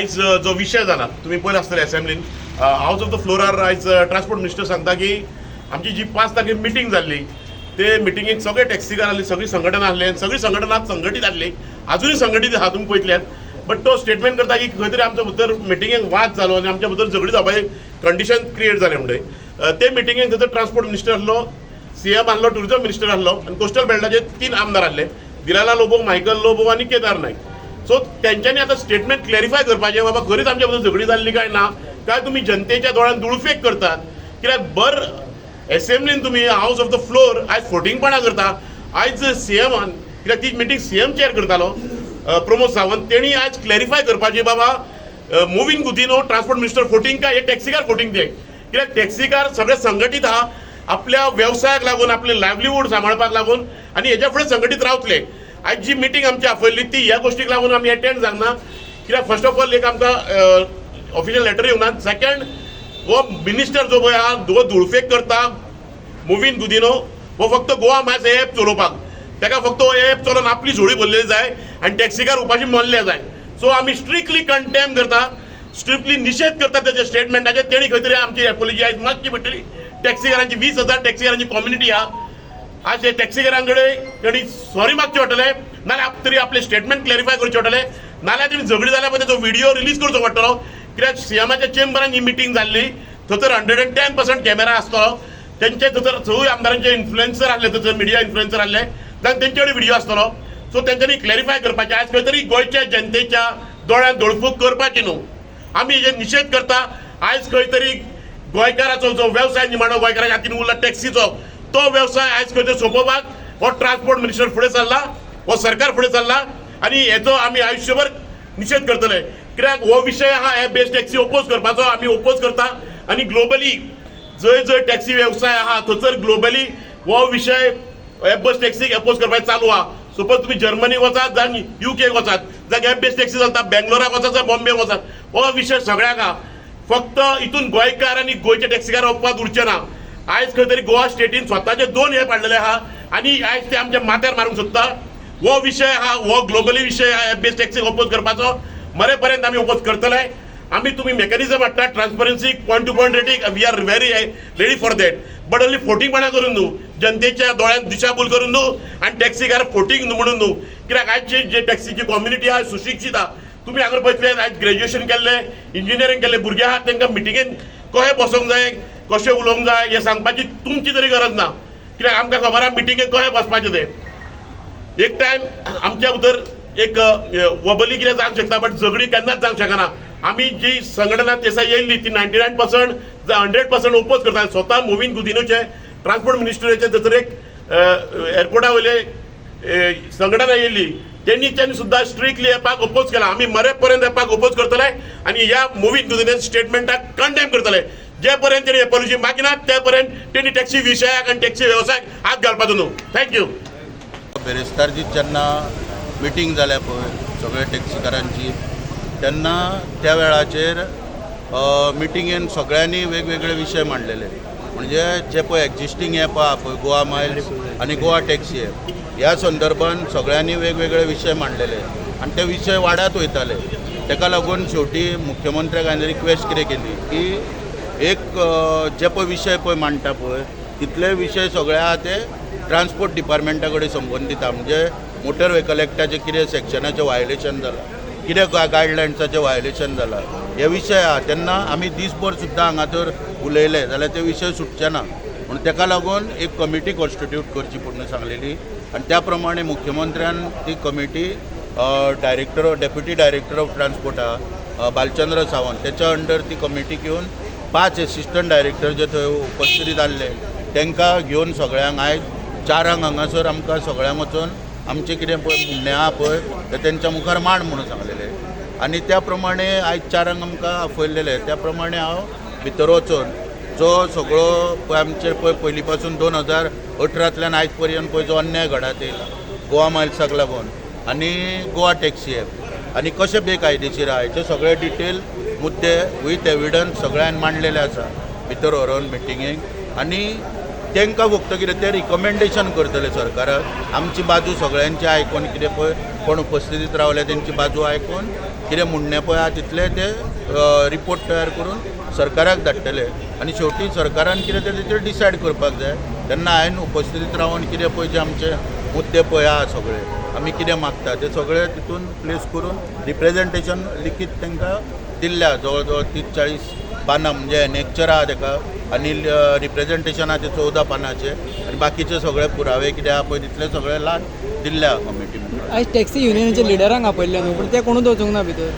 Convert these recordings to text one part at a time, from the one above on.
आयज जो विशय जाला तुम्ही पळयला आसतले असेंब्लीन हाऊस ऑफ द फ्लोरार आयज ट्रान्सपोर्ट मिनिस्टर सांगता की आमची जी 5 तारखेक मिटींग जाल्ली ते मिटिंगेक सगळे टॅक्सीकार आसले, सगळी संघटना आसले, सगळी संघटना संघटीत आसली, अजूनही संघटीत आहा तुम्ही पळयतल्यात. बट तो स्टेटमेंट करता की खंय तरी आमच्या भितर मिटिंगेक वाद जालो आनी आमच्या भितर झगडी जावपाचें कंडिशन क्रिएट जालें म्हणटरी ते मिटिंगेक थंयसर ट्रान्सपोर्ट मिनिस्टर आसलो, सीएम आसलो, टुरिझम मिनिस्टर आसलो आनी कोस्टल बेल्टाचे 3 आमदार आसले, दिलाला लोबो, मायकल लोबो आनी केदार नायक. सो त्यांच्यानी आता स्टेटमेंट क्लॅरिफाय करपाचें बाबा खरीच आमच्या भितर झगडी जाल्ली काय ना, काय तुम्ही जनतेच्या दोळ्यान दुळफेक करतात. कित्याक भर असेंब्लीन तुम्ही हाऊस ऑफ द फ्लोर आयज फोटिंगपणां करता. आयज सीएमान कित्याक ती मिटींग सीएम चेअर करतालो प्रमोद सावंत, तेणी आयज क्लॅरिफाय करपाची बाबा मुवीन गुदिनो ट्रान्सपोर्ट मिनिस्टर फोटिंग काय हे टॅक्सीकार फोटिंग दे. कित्याक टॅक्सीकार सगळे संघटीत आहा आपल्या व्यवसायाक लागून, आपले लायव्हलीहूड सांबाळपाक लागून आनी हेच्या फुडें संघटीत रावतले. आज जी मिटींग आमची आपयल्ली ती ह्या गोष्टीक लागून आमी एटेंड जावना. कित्याक फर्स्ट ऑफ ऑल एक आमकां ऑफिशियल लेटर येवना. सेकंड हो मिनिस्टर जो पळय आहा तो धुळफेक करता मुवीन गुदिनो, हो फक्त गोवा मायस एप चलोवपाक, ताका फक्त हो एप चलोवन आपली झोळी भरलेली जाय आनी टॅक्सीकार उपाशी मरले जाय. सो आमी स्ट्रिक्टली कंडेम करता, स्ट्रिक्टली निशेध करता त्याच्या स्टेटमेंटाचे. तेणी खंय तरी आमची एपोलॉजी आयज मागची पडटली. टॅक्सीकारांची 20,000 टॅक्सीकारांची कम्युनिटी आहा. आज हे टॅक्सीकारांकडे तेणी सॉरी मागचे पडटले, नाल्यार तरी आपले स्टेटमेंट क्लॅरिफाय करचे पडटले, नाल्यार तेणी झगडी जाल्या पळय तो व्हिडिओ रिलीज करचो पडटलो. कित्याक सीएमाच्या चेंबरान ही मिटींग जाल्ली, थंयसर 110% कॅमेरा आसतलो, तेंचे थंयसर सगळे आमदारांचे इन्फ्लुएन्सर आसले, थंयसर मिडिया इन्फ्लुएन्सर आसले, जाल्यार तेंचे कडेन व्हिडिओ आसतलो. सो तेंच्यांनी क्लॅरिफाय करपाचें. आयज खंय तरी गोंयच्या जनतेच्या दोळ्यान दोळफूक करपाची न्हू. आमी हेजे निशेध करता. आयज खंय तरी गोंयकाराचो जो वेवसाय निमाणो गोंयकाराच्या हातीन उरला टॅक्सीचो, तो वेवसाय आयज खंय तरी सोंपोवपाक हो ट्रान्सपोर्ट मिनिस्टर फुडें चल्ला, हो सरकार फुडें चल्ला आनी हेचो आमी आयुश्यभर निशेध करतले. कित्याक हो विशय आहा हे बेस्ट टॅक्सी ओपोज करपाचो आमी ओपोज करता. आनी ग्लोबली जंय जंय टॅक्सी वेवसाय आहा थंयसर ग्लोबली हो विशय हे बस टॅक्सीक अपोज करपाचें चालू आहा. सपोज तुम्ही जर्मनी वचात जावं UK वचात जाल्यार हे बेस्ट टॅक्सी चलता, बेंगलोराक वचात जावं बॉम्बे वचात, हो विशय सगळ्याक आहा. फक्त हितून गोंयकार आनी गोंयचे टॅक्सीकार ओपपाक उरचे ना. आयज खंय तरी गोवा स्टेटीन स्वताचे 2 हे पाडलेले आहा आनी आयज ते आमच्या माथ्यार मारूंक सोदता. हो विशय आहा, हो ग्लोबली विशय आहा बेस्ट टॅक्सीक ओपोज करपाचो. मरे पर्यंत आमी ओपोज करतले. आमी तुम्ही मेकॅनिझम हाडटा transparency point to point rating, we are very ready for that. But only फोटिंगपणां करून न्हू, जनतेच्या दोळ्यान दिशाभूल करून न्हू आनी टॅक्सीकार फोटिंग न्हू म्हणून न्हू. कित्याक आयची जे टॅक्सीची कम्युनिटी आहा सुशिक्षीत आहा. तुमी हांगा पळयतले आयज ग्रॅज्युएशन केल्ले, इंजिनियरींग केल्ले भुरगे आहात, तांकां मिटिंगेन कशें बसोंक जाय, कशें उलोवंक जाय हें सांगपाची तुमची तरी गरज ना. कित्याक आमकां खबर आहा मिटिंगेक कशें बसपाचें तें. एक टायम आमच्या भितर एक वबली कितें जावंक शकता, बट झगडी केन्नाच जावंक शकना. आमी जी संघटना तेसा येयल्ली ती 99% 100% ओपोज करता. स्वता मुवीन गुदिनोचे ट्रान्सपोर्ट मिनिस्टराचे थंयसर एक एअरपोर्टा वयले संघटना येयल्ली, तेणी सुद्दां स्ट्रिक्टली एपाक ओपोज केला. आमी मरे पर्यंत एपाक ओपोज करतले आनी ह्या मुवीन गुदिनो स्टेटमेंटाक कंडेम करतले. जे पर्यंत तेणी एपोलॉजी मागिनात ते पर्यंत तेणी टॅक्सी विशयाक आनी टॅक्सी वेवसायाक हात घालपाचो न्हू. थँक्यू. बेरेस्तारची जेन्ना मिटींग जाल्या पळय सगळ्या टॅक्सीकारांची, तेन्ना त्या वेळाचेर मिटिंगेन सगळ्यांनी वेगवेगळे विशय मांडलेले. म्हणजे जे पळय एक्झिस्टींग एप आहा पळय गोवा मायल्स आनी गोवा टॅक्सी एप, ह्या संदर्भान सगळ्यांनी वेगवेगळे विशय मांडलेले आनी ते विशय वाडत वयताले. ताका लागून शेवटी मुख्यमंत्र्याक हांवें रिक्वेस्ट कितें केली की एक जे पळय विशय पळय मांडटा पळय तितले विशय सगळे आहा ते ट्रान्सपोर्ट डिपार्टमेंटा कडेन संबंदीत आहा. म्हणजे मोटर व्हेकल एक्टाचें कितें सेक्शनाचें वायोलेशन जालां, कितें गायडलायन्साचें वायोलेशन जालां, हे विशय आहा. तेन्ना आमी दिसभर सुद्दां हांगा तर उलयले जाल्यार ते विशय सुटचे ना. म्हणून ताका लागून एक कमिटी कॉन्स्टिट्यूट करची म्हणून सांगलेली आनी त्या प्रमाणे मुख्यमंत्र्यान ती committee deputy director of transport आहा बालचंद्र सावंत, तेच्या अंडर ती कमिटी घेवन 5 एसिस्टंट डायरेक्टर जे थंय उपस्थित आसले तांकां घेवन सगळ्यांक आयज 4 हांगासर आमकां सगळ्यांक वचून आमचें कितें पळय म्हणणें आहा पळय तें तेंच्या मुखार मांड म्हणून सांगलेलें. आनी त्या प्रमाणे आयज 4 आमकां आपयलेले. त्या प्रमाणे हांव भितर वचून जो सगळो पळय आमचे पळय पयलीं पासून 2018तल्यान आयज पर्यंत पळय जो अन्याय घडत येयला गोवा मायल्साक लागून आनी गोवा टॅक्सी एप आनी कशें बेकायदेशीर आहा हेचे सगळे डिटेल मुद्दे विथ एविडन्स सगळ्यांनी मांडलेले आसा भितर व्हरून मिटिंगेक. आनी तांकां फक्त कितें ते रिकमेंडेशन करतले सरकाराक आमची बाजू सगळ्यांची आयकून कितें पळय कोण उपस्थितीत रावले तेंची बाजू आयकून कितें म्हणणें पळय आहा तितले ते रिपोर्ट तयार करून सरकाराक धाडटले आनी शेवटी सरकारान कितें तें तेचेर डिसायड करपाक जाय तेन्ना हांवें उपस्थितीत रावन कितें पळय जे आमचे मुद्दे पळय आहा सगळे आमी कितें मागता ते सगळे तितून प्लेस करून रिप्रेझेंटेशन लिखीत तांकां दिल्ल्या जवळ जवळ 30-40 पानां म्हणजे नेक्चर आहा ताका आनी रिप्रेझेंटेशन आहा ते 14 पानांचे आनी बाकीचे सगळे पुरावे कितें आहा पळय तितले सगळे लाट दिल्ल्या कमिटी आयज टॅक्सी युनियनाच्या लिडरांक आपयल्ले न्हू पूण ते कोणूच वचूंक ना भितर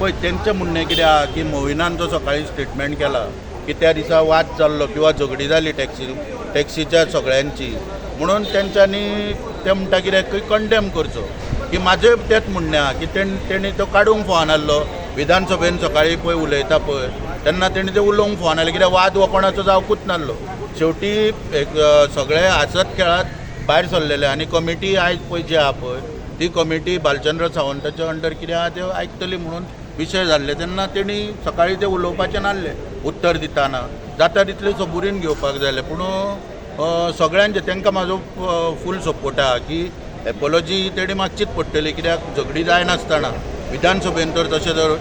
पळय तेंचें म्हणणें कितें आहा की मोविनान जो सकाळीं स्टेटमेंट केला की त्या दिसा वाद जाल्लो किंवा झगडी जाली टॅक्सीच्या सगळ्यांची म्हणून तेंच्यांनी ते म्हणटा कितें कंडेम करचो की म्हाजें तेंच म्हणणें आहा की तेणी तो काडूंक फोन आहलो विधानसभेन सकाळीं पळय उलयता पळय तेन्ना तेणी ते उलोवंक फोन आहले कित्याक वाद हो कोणाचो जावंकूच नासलो शेवटी सगळे आसत खेळात भायर सरलेले आनी कमिटी आयज पळय जी आहा पळय ती कमिटी बालचंद्र सावंताच्या अंडर कितें आहा ते आयकतली म्हणून विशय जाल्ले तेन्ना तेणी सकाळीं ते उलोवपाचें नासलें उत्तर दिताना जाता तितले सबुरीन घेवपाक जाय पूण सगळ्यांचे तांकां म्हाजो फूल सपोर्ट आहा की एपोलॉजी तेणी मागचीच पडटली कित्याक झगडी जायनासतना विधानसभेन तर तशें जर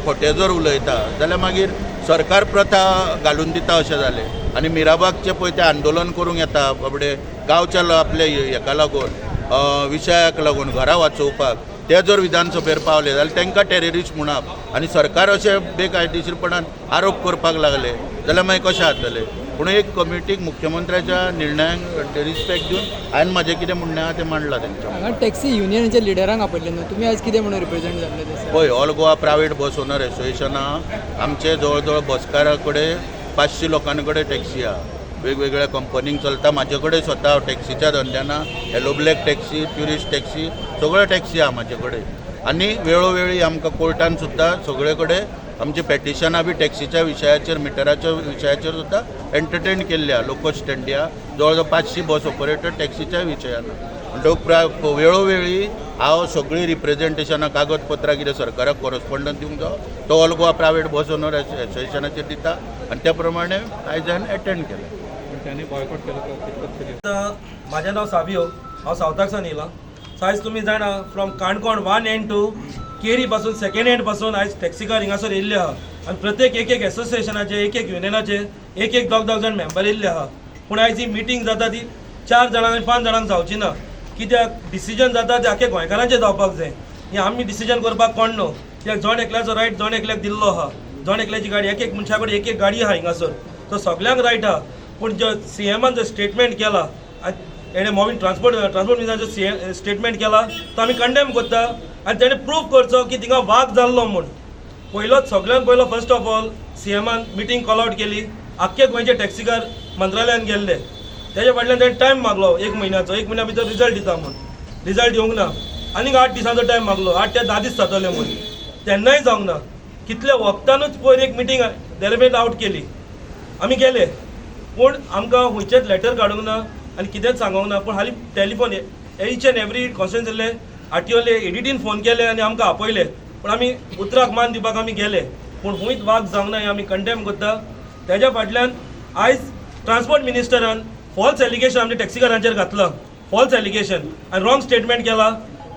खोटें जर उलयता जाल्यार मागीर सरकार प्रथा घालून दिता अशें जालें आनी मिराबागचें पळय तें आंदोलन करूंक येता बाबडे गांवच्या आपले हेका लागून विशयाक लागून घरां वाचोवपाक ते जर विधानसभेर पावले जाल्यार तांकां टेररिस्ट म्हणप आनी सरकार अशें बेकायदेशीरपणान आरोप करपाक लागले जाल्यार मागीर कशें जातलें पूण एक कमिटीक मुख्यमंत्र्याच्या निर्णयाक रिस्पेक्ट दिवन हांवें म्हाजें कितें म्हणणें आहा तें मांडलां तेंच्या हांगा टॅक्सी युनियनाच्या लिडरांक आपयल्ले न्हू तुमी आयज कितें म्हणून रिप्रेझेंट जाल्ले ते पळय ऑल गोवा प्रायवेट बस ओनर एसोसिएशन आहा आमचे जवळ जवळ बसकारा कडेन 500 लोकां कडेन टॅक्सी आहा वेगवेगळ्या कंपनीक चलता म्हाजे कडेन स्वता हांव टॅक्सीच्या धंद्याना yellow black taxi tourist taxi सगळ्यो टॅक्सी आहा म्हाजे कडेन आनी वेळोवेळी आमकां कोर्टान सुद्दां सगळे कडेन आमची पेटिशनां बी टॅक्सीच्या विशयाचेर मिटराच्या विशयाचेर सुद्दां एंटरटेन केल्ल्या लोकल स्टँडी आहा जवळ जवळ 500 बस ऑपरेटर टॅक्सीच्या विशयान म्हणटकूच वेळोवेळी हांव सगळीं रिप्रेझेंटेशनां कागदपत्रां कितें सरकाराक कॉरस्पॉन्डन्स दिवंक जाय तो ऑल गोवा प्रायवेट बस ओनर एसोसिएशनाचेर दिता आनी त्या प्रमाणे आयज हांवें एटेंड केलें माझे नाव सावियो हांव सावथाकसान येयलां सो आयज तुमी जाणा from Canacona 1 end to Keri पासून 2nd एंड पासून आयज टॅक्सीकार हिंगासर येयल्ले आहा आनी प्रत्येक एक एसोसिएशनाचे एक युनियनाचे एक दोग जाण मेंबर येयल्ले आहा पूण आयज ही मिटींग जाता ती 4 जाणांक आनी 5 जाणांक जावची ना कित्याक डिसिजन जाता ते आख्या गोंयकारांचें जावपाक जाय ही आमी डिसिजन करपाक कोण न्हू कित्याक जण एकल्याचो रायट जण एकल्याक दिल्लो आहा जण एकल्याची गाडी एक मनशा कडेन एक गाडी आहा हिंगासर तो सगळ्यांक रायट आहा पूण जो सीएमान जो स्टेटमेंट केला एणे मोवीन ट्रान्सपोर्ट मिनिस्टरान स्टेटमेंट केला तो आमी कंडेम करता आनी तेणे प्रूफ करचो की थिंगा वाग जाल्लो म्हूण पयलोच सगळ्यांत पयलो फर्स्ट ऑफ ऑल सीएमान मिटींग कॉल आउट केली आख्खे गोंयचे टॅक्सीकार मंत्रालयान गेल्ले तेजे फाटल्यान तेणें टायम मागलो 1 म्हयन्याचो 1 म्हयन्या भितर रिजल्ट दिता म्हूण रिजल्ट येवंक ना आनीक 8 दिसांचो टायम मागलो 8 ते 10 दीस जातले म्हूण तेन्नाय जावंक ना कितल्या वक्तानूच पयर एक मिटींग डेलिब्रेट आउट केली आमी गेले पूण आमकां खंयचेच लेटर काडूंक ना आनी कितेंच सांगूंक ना पूण हालीं टॅलिफोन ईच एंड एवरी कॉन्स्टिट्युएन्सीले आरटीओले एडिटीन फोन केले आनी आमकां आपयले पूण आमी उतराक मान दिवपाक आमी गेले पूण खंयच वाग जावंक ना हें आमी कंडेम करता तेज्या फाटल्यान आयज ट्रान्सपोर्ट मिनिस्टरान फॉल्स एलिगेशन आमच्या टॅक्सीकारांचेर घातलां फॉल्स एलिगेशन आनी रॉंग स्टेटमेंट केला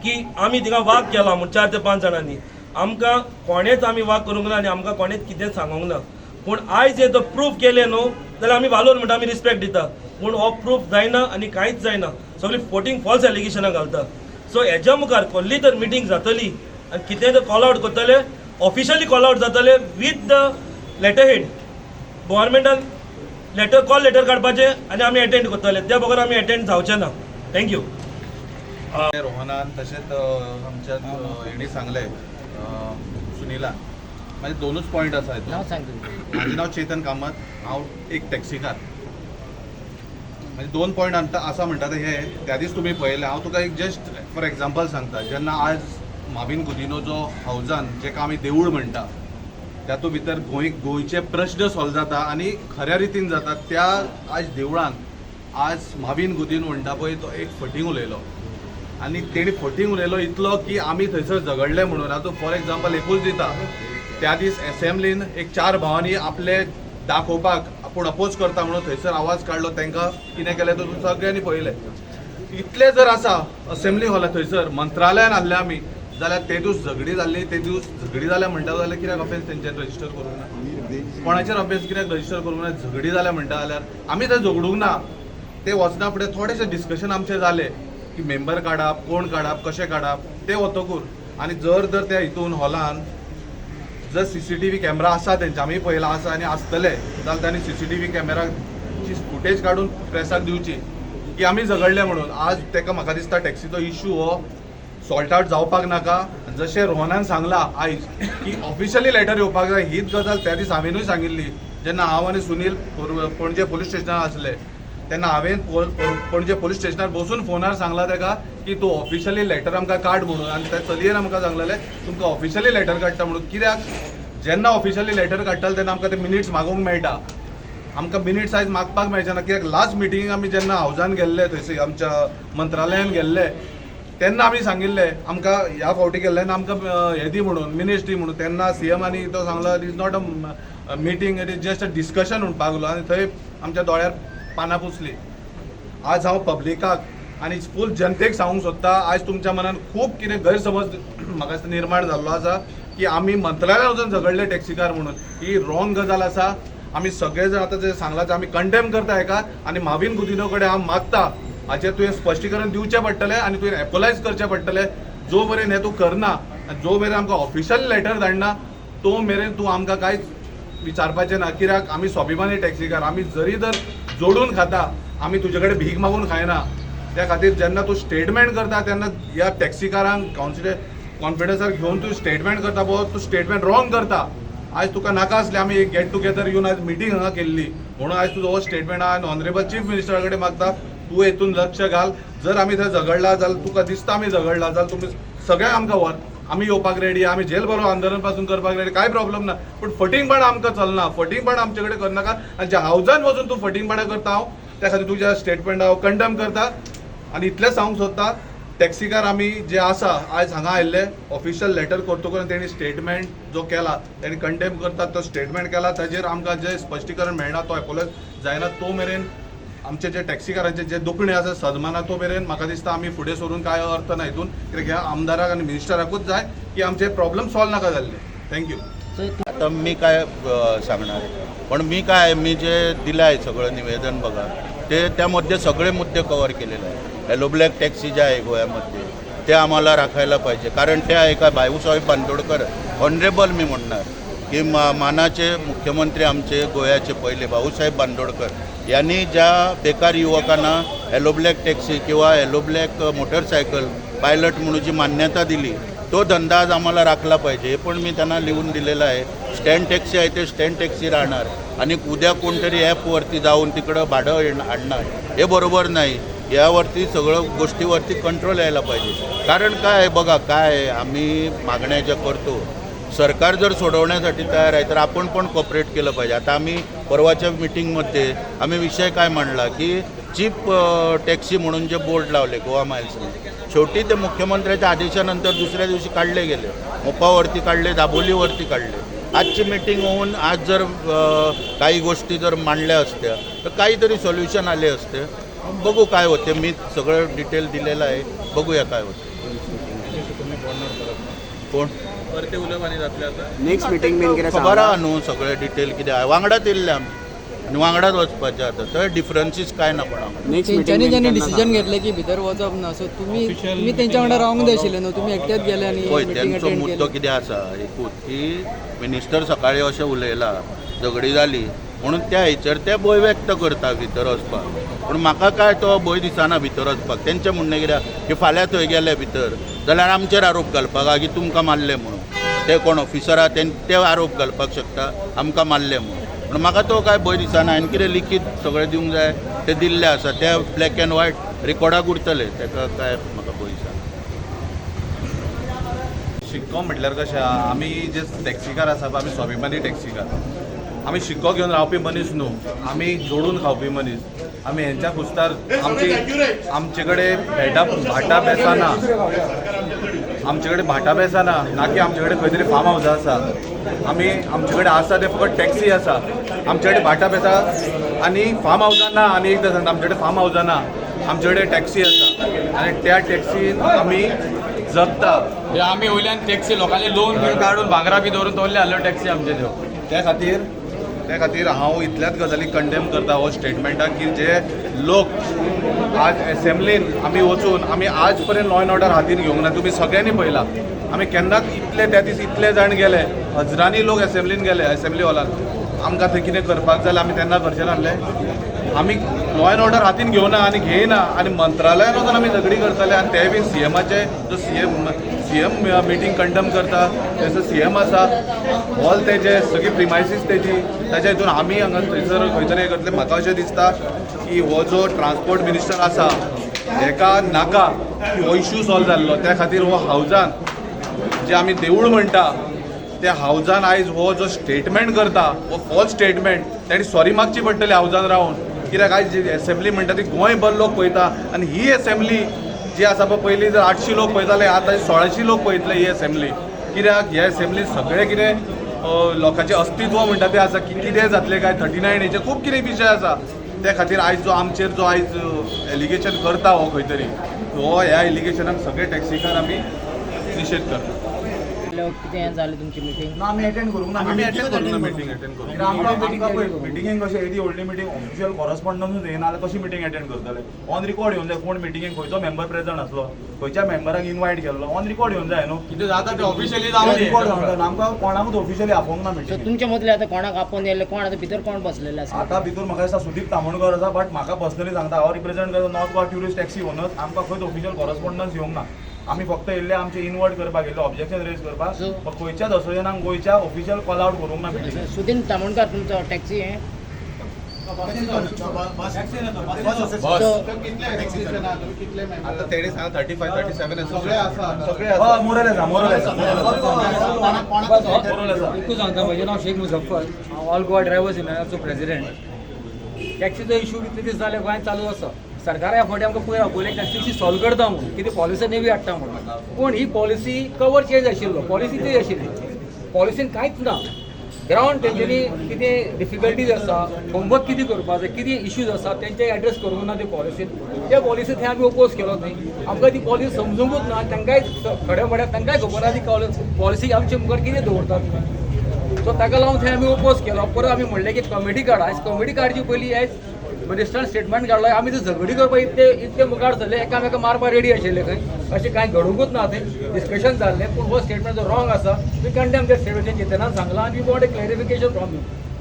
की आमी थिंगा वाग केला म्हूण 4 ते 5 जाणांनी आमकां कोणेच आमी वाग करूंक ना आनी आमकां कोणेच कितेंच सांगूंक ना पूण आयज हे तो प्रूफ केले न्हू जाल्यार आमी वालोर म्हणटा आमी रिस्पेक्ट दिता पूण हो प्रूफ जायना आनी कांयच जायना सगळीं फोटींग फॉल्स एलिगेशनां घालता सो हेज्या मुखार कसली तर मिटींग जातली आनी कितें तर कॉल आउट करतले ऑफिशियली कॉल आउट जातले वीथ द लेटर हेड गव्हर्मेंटान लेटर कॉल लेटर काडपाचें आनी आमी एटेंड करतले त्या बगर आमी एटेंड जावचे ना थँक्यू रोहनान तशेंच आमच्या हेणी सांगले सुनिला माझे 2च पॉयंट आसा माझे नाव चेतन कामत हांव एक टॅक्सीकार म्हणजे 2 पॉयंट आसा म्हणटा ते हे त्या दीस तुमी पळयले हांव तुका एक जस्ट फॉर एग्जांपल सांगता जेन्ना आज माविन गुदिनो जो हावजान जेका आमी देवूळ म्हणटा तातूंत भितर गोंयचे प्रश्न सॉल्व जाता आनी खऱ्या रितीन जाता त्या आज देवळान आज माविन गुदिनो म्हणटा पळय तो एक फटींग उलयलो आनी तेणी फटींग उलयलो इतलो की आमी थंयसर झगडले म्हणून आतां फॉर एग्जांपल एकूच दिता त्या दीस एसेंब्लीन एक 4 भावांनी आपले दाखोवपाक आपूण अपोज करता म्हणून थंयसर आवाज काडलो तांकां कितें केलें तो सगळ्यांनी पळयलें. इतले जर आसा असेंब्ली हॉला थंयसर मंत्रालयान हाडले आमी जाल्यार ते दीस झगडी जाल्ली, ते दीस झगडी जाल्या म्हणटा जाल्यार कित्याक ऑफेन्स तेंच्यानी रजिस्टर करूंक ना? कोणाचेर ऑफेन्स कित्याक रजिस्टर करूंक ना? झगडी जाल्या म्हणटा जाल्यार आमी थंय झगडूंक ना. ते वचना फुडें थोडेशे डिस्कशन आमचे जाले की मेंबर काडप, कोण काडप, कशें काडप ते वतकूर. आनी जर त्या हितून हॉलान जर CCTV कॅमेरा आसा तेंचे, आमी पळयला आसा आनी आसतले, जाल्यार तांणी CCTV कॅमेराची फुटेज काडून प्रेसाक दिवची की आमी झगडले म्हणून. आज ताका म्हाका दिसता टॅक्सीचो इश्यू हो सॉल्ट आउट जावपाक नाका. जशें रोहनान सांगलां आयज की ऑफिशियली लेटर येवपाक जाय, हीच गजाल त्या दीस हांवेनूय सांगिल्ली जेन्ना हांव आनी सुनील पणजे पोलीस स्टेशनार आसले तेन्ना हांवें पणजे पोलीस स्टेशनार बसून फोनार सांगला ताका की तूं ऑफिशियली लेटर आमकां काड म्हणून. आनी त्या चलयेन आमकां सांगलेलें तुमकां ऑफिशियली लेटर काडटा म्हणून. कित्याक जेन्ना ऑफिशियली लेटर काडटाले तेन्ना आमकां ते मिनिट्स मागूंक मेळटा. आमकां मिनिट्स आयज मागपाक मेळचे ना. कित्याक लास्ट मिटिंगेक आमी जेन्ना हावजान गेल्ले थंयसर आमच्या मंत्रालयान गेल्ले तेन्ना आमी सांगिल्लें आमकां ह्या फावटी गेल्ले आनी आमकां हें दी म्हणून, मिनिट्स दी म्हणून. तेन्ना CMांनी तो सांगलो it is not a meeting, it is just a discussion म्हणपाक लागलो. आनी थंय आमच्या दोळ्यार पानां पुसली. आज हांव पब्लिकाक आनी फूल जनतेक सांगूंक सोदता, आयज तुमच्या मनान खूब कितें गैरसमज म्हाका दिसता निर्माण जाल्लो आसा की आमी मंत्रालयान वचून झगडले टॅक्सीकार म्हणून. ही रॉंग गजाल आसा. आमी सगळे जण आतां जे सांगला ते आमी कंडेम करता हेका. आनी माविन गुदिनो कडेन हांव मागता हाचेर तुवें स्पश्टीकरण दिवचें पडटलें आनी तुवें एपोलायज करचें पडटलें. जो मेरेन हें तूं करना, जो मेरेन आमकां ऑफिशियल लेटर धाडना तो मेरेन तूं आमकां कांयच विचारपाचें ना. कित्याक आमी स्वाभिमानी टॅक्सीकार, आमी जरी जर जोडून खाता, आमी तुजे कडेन भीक मागून खायना. त्या खातीर जेन्ना तूं स्टेटमेंट करता तेन्ना ह्या टॅक्सीकारांक कॉन्फिडन्सार घेवन तूं स्टेटमेंट करता पळय, तूं स्टेटमेंट रॉंग करता. आयज तुका नाका आसलें आमी एक गेट टुगेदर येवन आयज मिटींग हांगा केल्ली म्हणून आयज तुजो हो स्टेटमेंट हांव ऑनरेबल चीफ मिनिस्टरा कडेन मागता. तूं हेतून लक्ष घाल. जर आमी थंय झगडला जाल्यार तुका दिसता आमी झगडला जाल्यार तुमी सगळ्यांक आमकां व्हर. आमी येवपाक रेडी, आमी जेल बरो आंदोलन पासून करपाक रेडी, कांय प्रॉब्लेम ना. पूण फटींगपण आमकां चलना. फटींगपण आमचे कडेन करनाका. आनी ज्या हावजान वचून तूं फटींगपणां करता हांव त्या खातीर तुज्या स्टेटमेंट हांव कंडम करता. आनी इतलें सांगूंक सोदता टॅक्सीकार आमी जे आसा आयज हांगा आयिल्ले ऑफिशियल लेटर करतकूच तेणी स्टेटमेंट जो केला तेणी कंडेम करता, तो स्टेटमेंट केला. ताजेर आमकां जें स्पश्टीकरण मेळना, तो एपोलायज जायना तो मेरेन आमचे जे टॅक्सीकारांचे जे दुखणें आसा सदमाना तो मेरेन म्हाका दिसता आमी फुडें सरून कांय अर्थ ना हितून. कित्याक ह्या आमदाराक आनी मिनिस्टराकूच जाय की आमचे प्रॉब्लेम सॉल्व नाका जाल्ले. थँक्यू. आता मी काय सांगणार, पण मी जे दिलं आहे सगळं निवेदन बघा, ते त्यामध्ये सगळे मुद्दे कव्हर केलेले आहे. येलो ब्लॅक टॅक्सी जे आहे गोव्यामध्ये ते आम्हाला राखायला पाहिजे. कारण ते आहे का भाऊसाहेब बांदोडकर ऑनरेबल मी म्हणणार की मानाचे मुख्यमंत्री आमचे गोव्याचे पहिले भाऊसाहेब बांदोडकर यांनी ज्या बेकार युवकांना येलो ब्लॅक टॅक्सी किंवा येलो ब्लॅक मोटरसायकल पायलट म्हणून जी मान्यता दिली तो धंदा आज आम्हाला राखला पाहिजे. हे पण मी त्यांना लिहून दिलेलं आहे. स्टँड टॅक्सी आहे ते स्टँड टॅक्सी राहणार आणि उद्या कोणतरी ॲपवरती जाऊन तिकडं भाडं आणणार हे बरोबर नाही. यावरती सगळं गोष्टीवरती कंट्रोल यायला पाहिजे. कारण काय आहे बघा, काय आहे आम्ही मागण्या ज्या करतो सरकार जर सोडवण्यासाठी तयार आहे तर आपण पण कॉपरेट केलं पाहिजे. आता आम्ही परवाच्या मिटिंगमध्ये आम्ही विषय काय मांडला की चीप टॅक्सी म्हणून जे बोर्ड लावले गोवा माइल्सने, शेवटी ते मुख्यमंत्र्याच्या आदेशानंतर दुसऱ्या दिवशी काढले गेले. मोपावरती काढले, दाबोलीवरती काढले. आजची मिटिंग होऊन आज जर काही गोष्टी जर मांडल्या असत्या तर काहीतरी सोल्युशन आले असते. बघू काय होते. मी सगळं डिटेल दिलेलं आहे, बघूया काय होते. कोण परते उलयमानी जातले आता नेक्स्ट मिटींग बीन कितें खबर आहा न्हू सगळे डिटेल कितें आहा. वांगडाच येयल्ले आमी आनी वांगडाच वचपाचें आतां. थंय डिफरन्सीस काय ना कोणाक. तेंच्यांनी जेन्ना डिसिजन घेतलें की भितर वचप ना, सो तुम्ही तेंच्या वांगडा रावंक जाय आशिल्लें न्हू. तुम्ही एकटेच गेले आनी पळय मिटींग तेंचो अटेंड मुद्दो केली. कितें आसा एकूच की मिनिस्टर सकाळीं अशें उलयला, झगडी जाली म्हणून त्या हेचेर ते भंय व्यक्त करता भितर वचपाक. पूण म्हाका काय तो भंय दिसना भितर वचपाक. तेंचें म्हणणें कित्याक की फाल्यां थंय गेले भितर जाल्यार आमचेर आरोप घालपाक की तुमकां मारले म्हणून. ते कोण ऑफिसर आहा ते आरोप घालपाक शकता आमकां मारले म्हणून. पूण म्हाका तो काय भंय दिसना. हांवें कितें लिखीत सगळें दिवंक जाय ते दिल्लें आसा. ते ब्लॅक एंड व्हायट रिकॉर्डाक उरतले. ताका काय म्हाका भंय दिसना. शिक्को म्हटल्यार कशें आहा, आमी जे टॅक्सीकार आसा पळय आमी स्वाभिमानी टॅक्सीकार, आमी शिक्को घेवन रावपी मनीस न्हू, आमी जोडून खावपी मनीस. आमी हेंच्या कुस्तार आमचे कडेन भाटा बेसां ना. आमचे कडेन भाटा बेस ना की आमचे कडेन खंय तरी फार्म हावसां आसा आमचे कडेन आसा ते फकत टॅक्सी आसा आमचे कडेन भाटा बेसा आनी फार्म हावसां ना आनी एकदां सांगता आमचे कडेन फार्म हावसां ना आमचे कडेन टॅक्सी आसा आनी त्या टॅक्सीन आमी जगता आमी वयल्यान टॅक्सी लोकांनी लोन बीन काडून भांगरा बी दवरून तोरले आहल्यो टॅक्सी आमचे त्यो त्या खातीर हांव इतल्याच गजाली कंडेम करता हो स्टेटमेंटाक की जे लोक आज असेंब्लीन आमी वचून आमी आज पर्यंत लॉ अँड ऑर्डर हातीन घेवंक ना तुमी सगळ्यांनी पळयला आमी केन्नाच त्या दीस इतले जाण गेले हजारांनी लोक असेंब्लीन गेले असेंब्ली हॉलांत आमकां थंय कितें करपाक जाल्यार आमी तेन्ना करचें नासलें आमी लॉ अँड ऑर्डर हातीन घेवना आनी घेयना आनी मंत्रालयान वचून आमी झगडी करतले आनी ते बी सीएमाचे जो सीएम मिटींग कंडम करता तेजो सीएम आसा ऑल तेजे सगळी प्रिमायसीस तेजी ताच्या हितून आमी हांगा थंयसर खंय तरी करतले म्हाका अशें दिसता की हो जो ट्रान्सपोर्ट मिनिस्टर आसा हेका नाका की हो इश्यू सॉल्व जाल्लो त्या खातीर हो हावजान जे आमी देवूळ म्हणटा त्या हावजान आयज हो जो स्टेटमेंट करता हो फॉल्स स्टेटमेंट ताणी सॉरी मागची पडटली हावजान रावन कित्याक आयज जी असेंब्ली म्हणटा ती गोंयभर लोक पळयता आनी ही असेंब्ली जी आसा पळय पयलीं जर 800 लोक पळयताले आतां 1600 लोक पळयतले ही असेंब्ली कित्याक ह्या असेंब्लीत सगळें कितें लोकांचें अस्तित्व म्हणटा तें आसा की कितें जातलें काय 39 हेचे खूब कितें विशय आसा त्या खातीर आयज जो आमचेर जो आयज एलिगेशन करता हो खंय तरी हो ह्या एलिगेशनाक सगळे टॅक्सीकार आमी निशेध करता कितें जालें तुमची मिटींग ना आमी अटेंड करूंक ना आमी अटेंड करूं ना मिटींग अटेंड करूं आमकां मिटिंगेक कशें येदी व्हडली मिटींग ऑफिशियल कॉरस्पॉन्डन्सूच येना जाल्यार कशी मिटींग अटेंड करतले ऑन रिकॉर्ड येवंक जाय कोण मिटींगेक खंयचो मेंबर प्रेजंट आसलो खंयच्या मेंबराक इनवायट केल्लो ऑन रिकॉर्ड येवंक जाय न्हू कितें जाता ते ऑफिशियली जावन रिकॉर्ड जावंक जाय आमकां कोणाकूच ऑफिशियली आपोवंक ना सो मिटींग तुमच्या मदले आतां कोणाक आपोवन येयले कोण आतां भितर कोण बसलेले आसा आतां भितूर म्हाका दिसता सुदीप तामणकर आसा बट म्हाका पर्सनली सांगता हांव रिप्रेझेंट करता north Goa tourist taxi owners आमकां खंयच ऑफिशियल कॉरस्पॉन्डन्स येवंक ना आमी फक्त येयल्ले आमचे इनवर्ट करपाक येयल्ले ऑब्जेक्शन रेज करपाक पण खंयच्याच असोसिएशनाक गोंयच्या ऑफिशियल कॉल आउट करूंक ना मिटींग सुदीन तामणकर तुमचो टॅक्सी हें आता तेडे सांग 35 37 सगळे आसा हय मोरल आसा एकूच सांगता म्हजें नांव शेख मुझफ्फर हांव ऑल गोवा ड्रायव्हर्स युनियनाचो प्रेसिडेंट टॅक्सीचो इशू कितले दीस जाले गोंयांत चालू आसा सरकार ह्या फावटी आमकां पळय पयलें टॅक्सी सॉल्व करता म्हणून कितें पॉलिसी नेवी हाडटा म्हणून पूण ही पॉलिसी कवर चेंज आशिल्लो पॉलिसी ती आशिल्ली पॉलिसीन कांयच ना ग्रावंड तेंच्यांनी कितें डिफिकल्टीज आसा होमवर्क कितें करपाक जाय कितें इश्यूज आसा तेंचे एड्रेस करूंक ना ते पॉलिसीन त्या पॉलिसी थंय आमी ओपोज केलो न्ही आमकां ती पॉलिसी समजूंकूच ना तांकांय खड्या म्हड्यार तांकांय खबर ना ती पॉलिसी आमचे मुखार कितें दवरतात सो ताका लागून थंय आमी ओपोज केलो परत आमी म्हणलें की कमिटी काड आयज कमिटी काडची पयलीं आयज मिनिस्टरान स्टेटमेंट काडलो आमी थंय झगडी करपाक इतले मुखार सरले एकामेका मारपाक रेडी आशिल्ले खंय अशें कांय घडोवंकूच ना थंय डिस्कशन जाल्लें पूण हो स्टेटमेंट जो रॉंग आसा वी कंडेम त्या स्टेटमेंट चेतनान सांगलां आनी we want a clarification from you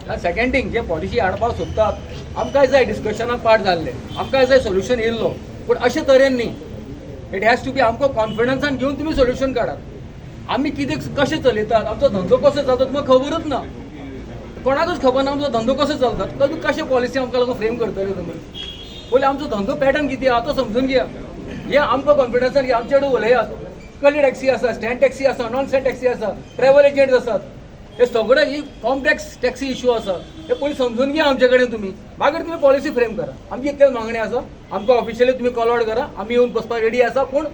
आनी सेकंड थींग जे पॉलिसी हाडपाक सोदतात आमकांय जाय डिस्कशनाक पार्ट जाल्ले आमकांय जाय सोल्युशन येयल्लो पूण अशे तरेन न्ही इट हॅज टू बी आमकां कॉन्फिडन्सान घेवन तुमी सोल्युशन काडात आमी कितें कशें चलयतात आमचो धंदो कसो जाता तुमकां खबरच ना कोणाकूच खबर ना आमचो धंदो कसो चलता कशें पॉलिसी आमकां लागून फ्रेम करतले तुमी पयलीं आमचो धंदो पॅटर्न कितें आहा तो समजून घेया हे आमकां कॉन्फिडन्सान घे आमचे कडेन उलयात कली टॅक्सी आसा स्टँड टॅक्सी आसा नॉन स्टँड टॅक्सी आसा ट्रॅव्हल एजंट्स आसात हे सगळे ही कॉम्प्लेक्स टॅक्सी इश्यू आसा हे पयलीं समजून घ्या आमचे कडेन तुमी मागीर तुमी पॉलिसी फ्रेम करा आमची इतलेच मागणी आसा आमकां ऑफिशियली तुमी कॉल आउट करा आमी येवन बसपाक रेडी आसा पूण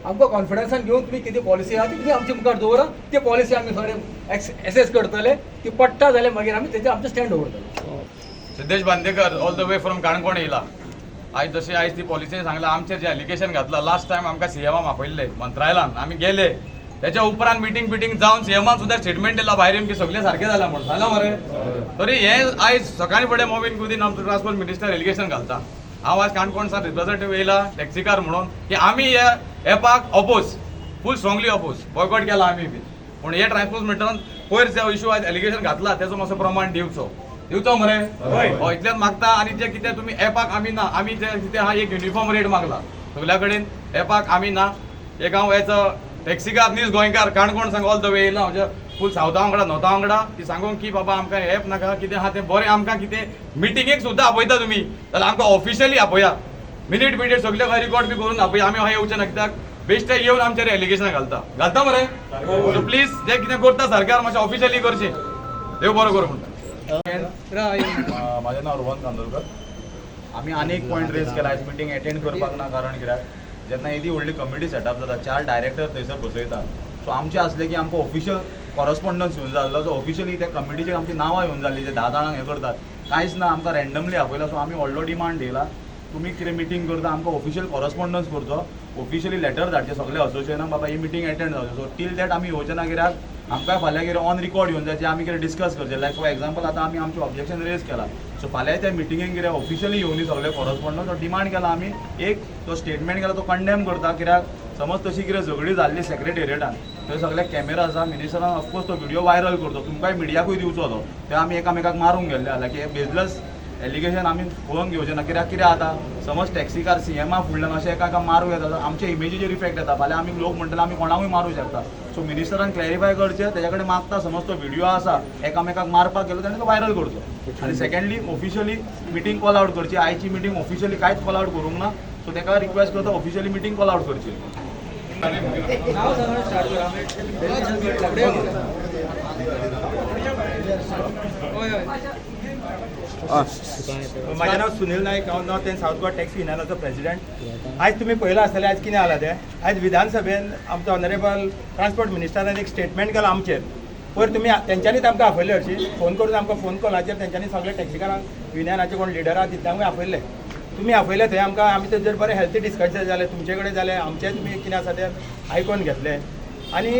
आमकां कॉन्फिडन्सान घेवन तुमी कितें पॉलिसी आहा ती तुमी आमचे मुखार दवरा ती पॉलिसी आमी खरें एसेस करतले ती पडटा जाल्यार मागीर आमी तेजेर आमचें स्टँड दवरतले Siddhesh Bandekar all the way from Canacona येयला आयज जशी आयज ती पॉलिसीन सांगला आमचेर जे एलिगेशन घातला लास्ट टायम आमकां सीएमान आपयल्ले मंत्रालयान आमी गेले त्याच्या उपरांत मिटींग जावन सीएमान सुद्दां स्टेटमेंट दिला भायर येवन की सगळें सारकें जालां म्हणून जालां मरे तरी हें आयज सकाळी फुडें मोबीन कुदीन आमचो ट्रान्सपोर्ट मिनिस्टर एलिगेशन घालता हांव आज काणकोणसान रिप्रेझेंटेटिव्ह येयला टॅक्सीकार म्हणून की आमी ह्या एपाक ऑपोज फूल स्ट्रॉंगली ऑपोज बॉयकॉट केला आमी बी पूण हे ट्रान्सपोर्ट मिनिस्टरान पयर जो इश्यू आज एलिगेशन घातला तेजो मातसो प्रमाण दिवचो मरे हय इतलेंच मागता आनी जे कितें तुमी एपाक आमी ना आमी जे कितें हा एक युनिफॉर्म रेट मागला सगल्या कडेन एपाक आमी ना एक हांव हेचो टॅक्सीकार नीज गोंयकार काणकोण सांग ऑल द वे येयला म्हणजे फूल सावथा वांगडा नॉर्था वांगडा ती सांगूंक की बाबा आमकां एप नाका कितें आहा तें बरें आमकां कितें मिटिंगेक सुद्दां आपयता तुमी जाल्यार आमकां ऑफिशियली आपया मिनीट सगळे खंय रिकॉर्ड बी करून आपया आमी हय येवचे ना कित्याक बेश्टे येवन आमचेर एलिगेशन घालता मरे सो प्लीज जे कितें करता सरकार मातशें ऑफिशियली करचें देव बरो करूं म्हणटा म्हाजें नांव रोहन कांदोळकर आमी आनी एक पॉयंट रेज केला आयज मिटींग अटेंड करपाक ना कारण कित्याक जेन्ना येदी व्हडली कमिटी सेटअप जाता 4 डायरेक्टर थंयसर बसयता सो आमचें असलें की आमकां ऑफिशियल कॉरस्पॉन्डन्स येवन जाल्लो सो ऑफिशियली त्या कमिटीचेर आमची नांवां येवन जाल्ली जे 10 जाणांक हें करतात कांयच ना आमकां रँडमली आपयला सो आमी व्हडलो डिमांड दिला तुमी कितें मिटींग करता आमकां ऑफिशियल कॉरस्पॉन्डन्स करचो ऑफिशियली लेटर धाडचे सगळे असोसिएशनाक बाबा ही मिटींग एटेंड जावचे सो टील दॅट आमी येवचे ना कित्याक आमकां फाल्यां कितें ऑन रिकॉर्ड येवन जायचे आमी कितें डिस्कस करचे लायक फॉर एग्जाम्पल आतां आमी आमचें ऑब्जेक्शन रेज केला सो फाल्यां त्या मिटिंगेक कितें ऑफिशियली येवनी सगळे कॉरस्पॉन्डन्स सो डिमांड केला आमी एक तो स्टेटमेंट केला तो कंडेम करता कित्याक समज तशी कितें झगडी जाल्ली सेक्रेटेरियटान थंय सगळे कॅमेरा आसा मिनिस्टरान ऑफकोर्स तो व्हिडिओ वायरल करतो तुमकांय मिडियाकूय दिवचो तो ते आमी एकामेकाक मारूंक गेल्ले लायक हे बेजलस एलिगेशन आमी पळोवंक घेवचें ना कित्याक कितें जाता समज टॅक्सी कार सीएमा फुडल्यान अशें एका मारूं येता आमच्या इमेजीचेर इफेक्ट येता फाल्यां आमी लोक म्हणटले आमी कोणाकूय मारूं शकता सो मिनिस्टरान क्लॅरिफाय करचें तेच्या कडेन मागता समज तो व्हिडिओ आसा एकामेकाक मारपाक गेलो तेणें तो वायरल करचो आनी secondly officially meeting call out करची आयची मिटींग ऑफिशियली कांयच कॉल आउट करूंक ना सो ताका रिक्वेस्ट करता ऑफिशियली मिटींग कॉल आउट करची माझे नाव सुनील नाईक हांव north and south Goa taxi युनियनाचो प्रेसिडेंट आयज तुमी पळयलां आसतलें आयज कितें जालां तें आयज विधानसभेन आमचो ऑनरेबल ट्रान्सपोर्ट मिनिस्टरान एक स्टेटमेंट केलो आमचेर पयर तुमी तेंच्यांनीच आमकां आपयले हरशीं फोन करून आमकां फोन कॉलाचेर तेंच्यांनी सगळे टॅक्सीकारांक युनियनाचे कोण लिडर आहा तितल्यांकूय आपयले तुमी आपयले थंय आमकां आमी तेजेर बरें हेल्थी डिस्कशन जालें तुमचे कडेन जालें आमचें तुमी कितें आसा तें आयकून घेतलें आनी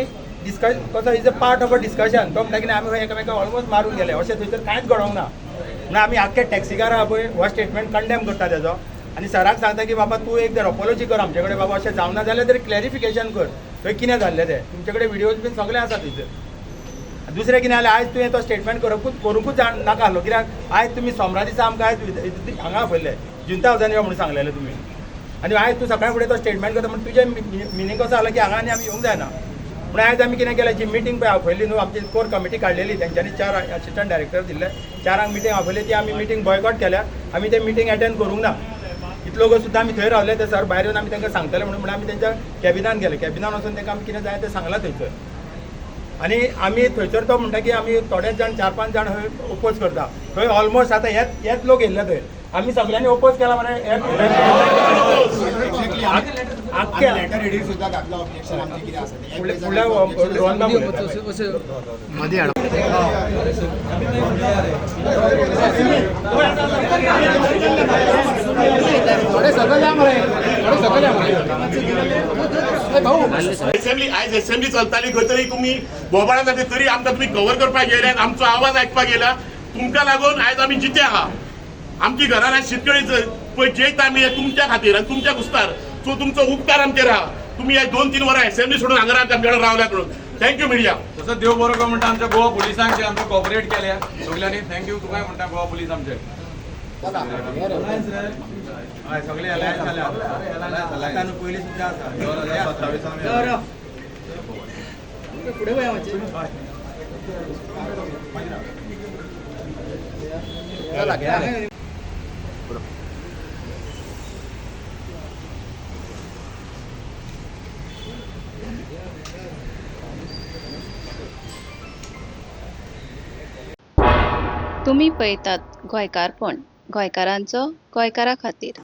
डिस्कस कसो is a part of a discussion तो म्हणटा कितें आमी एकामेकाक ऑलमोस्ट मारून गेले अशें थंयसर कांयच घडोवंक ना म्हणून आमी आख्खे टॅक्सीकार आहा पळय हो स्टेटमेंट कंडेम करता तेजो आनी सराक सांगता की बाबा तूं एक तर अपॉलॉजी कर आमचे कडेन बाबा अशें जावना जाल्यार तरी क्लॅरिफिकेशन कर थंय कितें जाल्लें तें तुमचे कडेन व्हिडिओज बीन सगळे आसा थंयसर दुसरें कितें जालें आयज तुवें तो स्टेटमेंट करूंकूच नाका आसलो कित्याक आयज तुमी सोमरा दिसा आमकां आयज हांगा आपयले जुंता हावजान यो म्हणून सांगलेलें तुमी आनी आयज तूं सकाळी फुडें तो स्टेटमेंट करता म्हणून तुजें मिनींग कसो जालो की हांगा आनी आमी येवंक जायना म्हणून आयज आमी कितें केलें जी मिटींग पळय आपयली न्हू आमची कोर कमिटी काडलेली तेंच्यांनी 4 असिस्टंट डायरेक्टर दिल्ले 4 मिटींग आपयली ती आमी मिटींग बॉयकॉट केल्या आमी ते मिटींग अटेंड करूंक ना इतलो गो सुद्दां आमी थंय रावले ते सर भायर येवन आमी तांकां सांगतले म्हणून आमी तेंच्या कॅबिनान गेले कॅबिनान वचून तांकां आमी कितें जाय तें सांगलां थंयसर आनी आमी थंयसर तो म्हणटा की आमी थोडेच जाण 4-5 जाण थंय ओपोज करता थंय ऑलमोस्ट आतां हेच लोक येयल्ले थंय आमी सगळ्यांनी ओपोज केला मरे लेटर रेडी सुद्धा घातला ऑब्जेक्शन आमचे कितें आसा ते फुडल्या मदीं हाड असेंब्ली चलताली खंय तरी तुमी बोबाळां जाता तरी आमकां तुमी कवर करपाक गेल्यात आमचो आवाज आयकपाक गेला तुमकां लागून आयज आमी जिते आहा आमची घरान आयज शेतकरी पळय जेयता आमी तुमच्या खातीर आनी तुमच्या कुस्तार सो तुमचो उपकार आमचेर आहा तुमी हे 2-3 वरां असेंब्ली सोडून हांगा आमच्या कडेन रावल्यात म्हणून थँक्यू मिडिया तसोच देव बरो म्हणटा आमच्या गोवा पुलिसांक आमकां कॉपरेट केल्या सगल्यांनी थँक्यू तुकाय म्हणटा गोवा पुलीस आमचे हय सगळे अलायन्स जाल्या आतां न्हू पयलीं सुद्दां आसा फुडें पळया मातशें तुम्ही पळयतात गोंयकारपण गोंयकारांचो गोंयकारा खातीर